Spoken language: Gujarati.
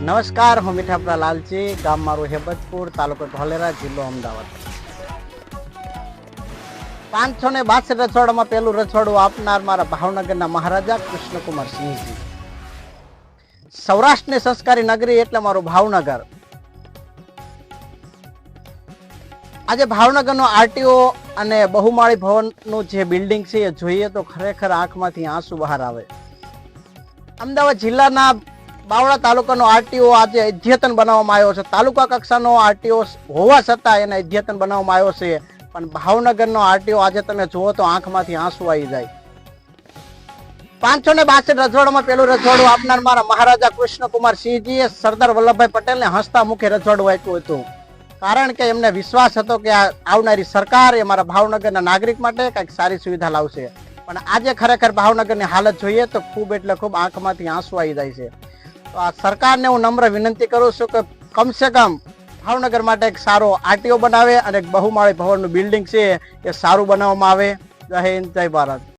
નમસ્કાર, હું મીઠાપરા લાલજી, ગામ મારું હેબતપુર, તાલુકો ધોલેરા, જિલ્લો અમદાવાદ. 562 રજવાડામાં પહેલું રજવાડું આપનાર મારા ભાવનગરના મહારાજા કૃષ્ણકુમાર સિંહજી. સૌરાષ્ટ્રની સંસ્કારી નગરી એટલે મારું ભાવનગર. આજે ભાવનગરનો આરટીઓ અને બહુમાળી ભવનનું જે બિલ્ડિંગ છે એ જોઈએ તો ખરેખર આંખમાંથી આંસુ બહાર આવે. અમદાવાદ જિલ્લાના બાવળા તાલુકાનો આરટીઓ આજે અદ્યતન બનાવવામાં આવ્યો છે. તાલુકા કક્ષાનો આરટીઓ હોવા છતાં એને અદ્યતન બનાવવામાં આવ્યો છે, પણ ભાવનગરનો આરટીઓ આજે તમે જુઓ તો આંખમાંથી આંસુ આવી જાય. 562 રજવાડામાં પહેલું રજવાડું આપનાર મારા મહારાજા કૃષ્ણકુમાર સિંહજીએ સરદાર વલ્લભભાઈ પટેલને હસતા મુખે રજવાડું આપ્યું હતું. કારણ કે એમને વિશ્વાસ હતો કે આ આવનારી સરકાર એ મારા ભાવનગરના નાગરિક માટે કંઈક સારી સુવિધા લાવશે. પણ આજે ખરેખર ભાવનગરની હાલત જોઈએ તો ખૂબ એટલે ખૂબ આંખમાંથી આંસુ આવી જાય છે. તો આ સરકારને હું નમ્ર વિનંતી કરું છું કે કમસે કમ ભાવનગર માટે એક સારો આરટીઓ બનાવે અને એક બહુમાળી ભવનનું બિલ્ડિંગ છે એ સારું બનાવવામાં આવે. જય હિન્દ, જય ભારત.